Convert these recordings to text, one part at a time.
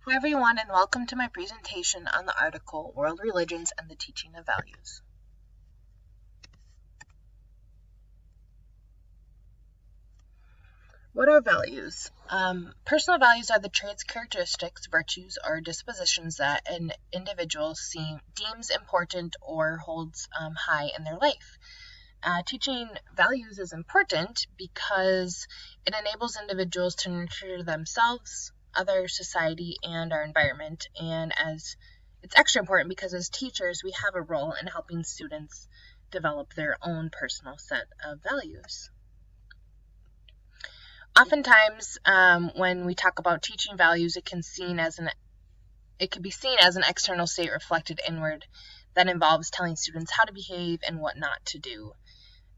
Hi everyone, and welcome to my presentation on the article World Religions and the Teaching of Values. What are values? Personal values are the traits, characteristics, virtues, or dispositions that an individual deems important or holds high in their life. Teaching values is important because it enables individuals to nurture themselves, others, society, and our environment. And as it's extra important because as teachers, we have a role in helping students develop their own personal set of values. Oftentimes, when we talk about teaching values, it can be seen as an external state reflected inward that involves telling students how to behave and what not to do.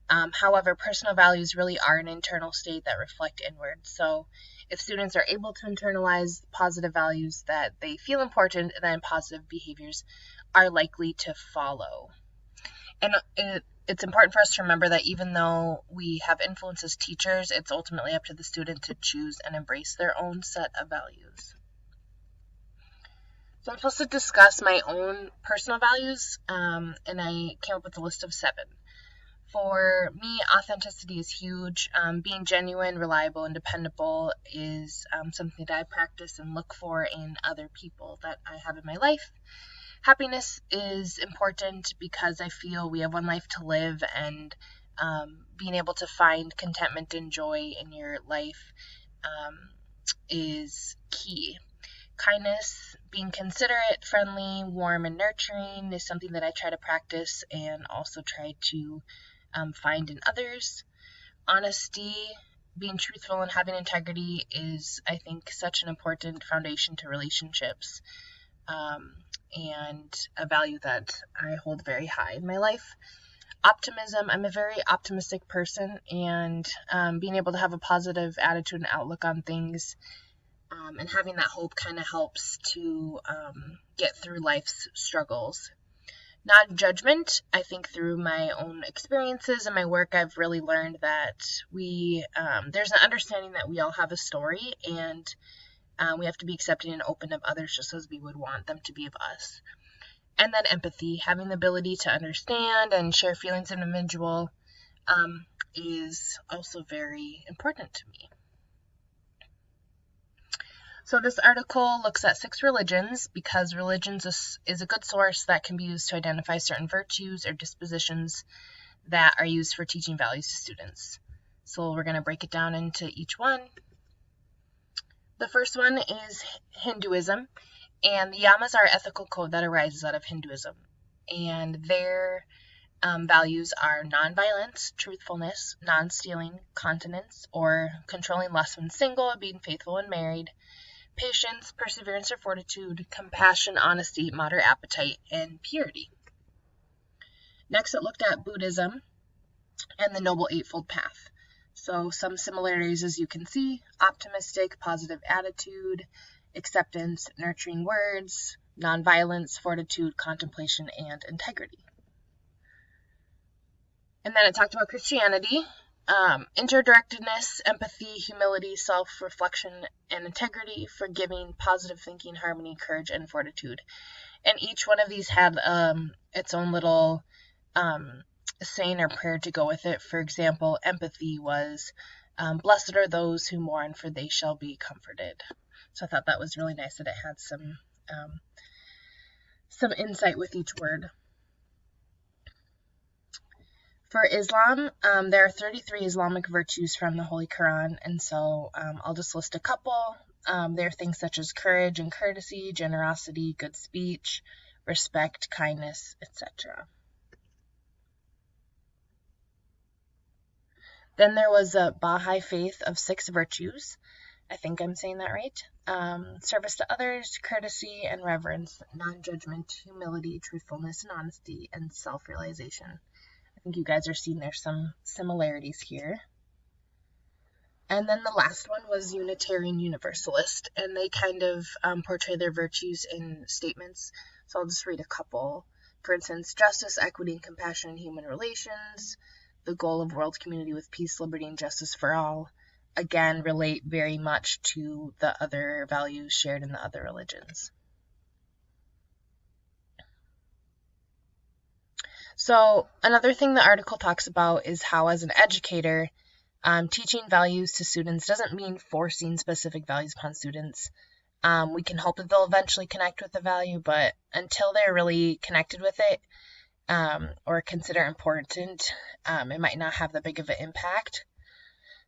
However, personal values really are an internal state that reflect inward. So if students are able to internalize positive values that they feel important, then positive behaviors are likely to follow. And it's important for us to remember that even though we have influence as teachers, it's ultimately up to the student to choose and embrace their own set of values. So I'm supposed to discuss my own personal values, and I came up with a list of 7. For me, authenticity is huge. Being genuine, reliable, and dependable is something that I practice and look for in other people that I have in my life. Happiness is important because I feel we have one life to live, and being able to find contentment and joy in your life is key. Kindness, being considerate, friendly, warm, and nurturing is something that I try to practice and also try to find in others. Honesty, being truthful and having integrity is, I think, such an important foundation to relationships, and a value that I hold very high in my life. Optimism, I'm a very optimistic person, and being able to have a positive attitude and outlook on things and having that hope kind of helps to get through life's struggles. Non-judgment, I think through my own experiences and my work, I've really learned that there's an understanding that we all have a story, and we have to be accepting and open of others just as we would want them to be of us. And then empathy, having the ability to understand and share feelings of an individual is also very important to me. So this article looks at 6 religions because religions is a good source that can be used to identify certain virtues or dispositions that are used for teaching values to students. So we're going to break it down into each one. The first one is Hinduism, and the yamas are ethical code that arises out of Hinduism, and their values are nonviolence, truthfulness, non-stealing, continence or controlling lust when single, being faithful when married, patience, perseverance or fortitude, compassion, honesty, moderate appetite, and purity. Next, it looked at Buddhism and the Noble Eightfold Path. So some similarities, as you can see: optimistic, positive attitude, acceptance, nurturing words, nonviolence, fortitude, contemplation, and integrity. And then it talked about Christianity, interdirectedness, empathy, humility, self-reflection, and integrity, forgiving, positive thinking, harmony, courage, and fortitude. And each one of these had its own little saying or prayer to go with it. For example, empathy was, blessed are those who mourn, for they shall be comforted. So I thought that was really nice that it had some insight with each word. For Islam, there are 33 Islamic virtues from the Holy Quran, and so I'll just list a couple. There are things such as courage and courtesy, generosity, good speech, respect, kindness, etc. Then there was a Baha'i faith of 6 virtues. I think I'm saying that right. Service to others, courtesy and reverence, non-judgment, humility, truthfulness and honesty, and self-realization. I think you guys are seeing there's some similarities here. And then the last one was Unitarian Universalist, and they kind of portray their virtues in statements. So I'll just read a couple. For instance, justice, equity, and compassion in human relations, the goal of world community with peace, liberty, and justice for all, again, relate very much to the other values shared in the other religions. So another thing the article talks about is how, as an educator, teaching values to students doesn't mean forcing specific values upon students. We can hope that they'll eventually connect with the value, but until they're really connected with it, or consider important, it might not have that big of an impact.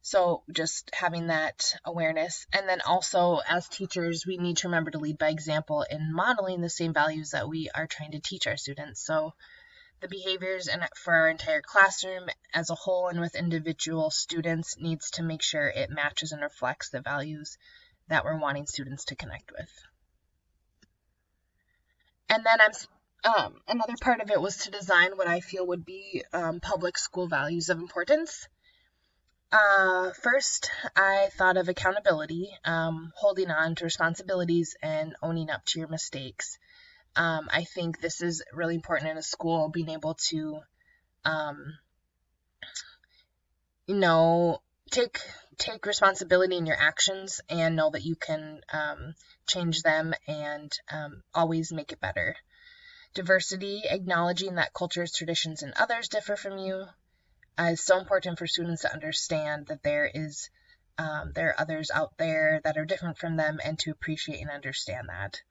So just having that awareness. And then also, as teachers, we need to remember to lead by example in modeling the same values that we are trying to teach our students. So the behaviors for our entire classroom as a whole and with individual students needs to make sure it matches and reflects the values that we're wanting students to connect with. And then another part of it was to design what I feel would be public school values of importance. First, I thought of accountability, holding on to responsibilities and owning up to your mistakes. I think this is really important in a school, being able to, take responsibility in your actions and know that you can change them and always make it better. Diversity, acknowledging that cultures, traditions, and others differ from you, is so important for students to understand that there are others out there that are different from them, and to appreciate and understand that.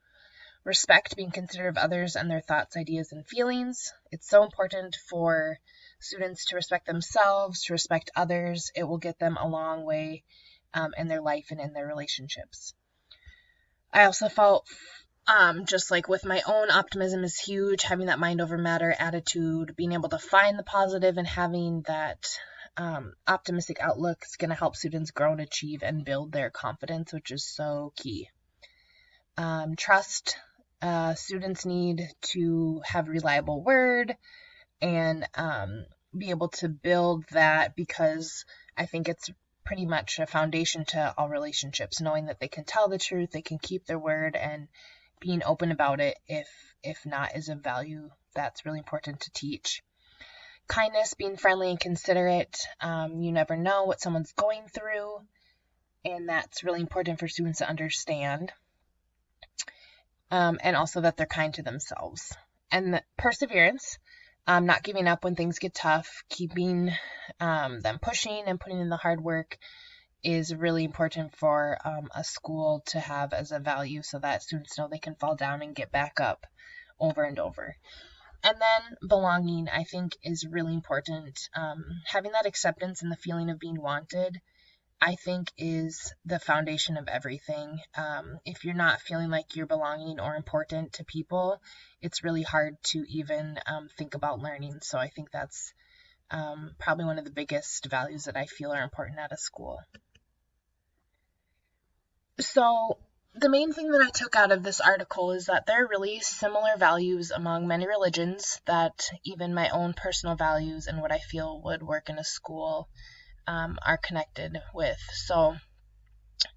Respect, being considerate of others and their thoughts, ideas, and feelings. It's so important for students to respect themselves, to respect others. It will get them a long way in their life and in their relationships. I also felt, just like with my own, optimism is huge, having that mind over matter attitude, being able to find the positive and having that optimistic outlook is going to help students grow and achieve and build their confidence, which is so key. Trust. Students need to have reliable word and be able to build that, because I think it's pretty much a foundation to all relationships, knowing that they can tell the truth, they can keep their word, and being open about it if not is a value that's really important to teach. Kindness, being friendly and considerate. You never know what someone's going through, and that's really important for students to understand. And also that they're kind to themselves. And perseverance, not giving up when things get tough, keeping them pushing and putting in the hard work is really important for a school to have as a value, so that students know they can fall down and get back up over and over. And then belonging, I think, is really important. Having that acceptance and the feeling of being wanted, I think, is the foundation of everything. If you're not feeling like you're belonging or important to people, it's really hard to even think about learning. So I think that's probably one of the biggest values that I feel are important at a school. So the main thing that I took out of this article is that there are really similar values among many religions, that even my own personal values and what I feel would work in a school are connected with. So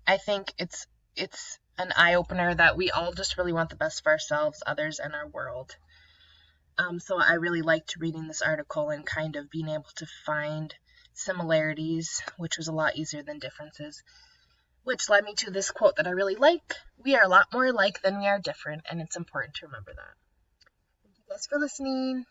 I think it's an eye-opener that we all just really want the best for ourselves, others, and our world. So I really liked reading this article and kind of being able to find similarities, which was a lot easier than differences, which led me to this quote that I really like. We are a lot more alike than we are different, and it's important to remember that. Thank you guys for listening.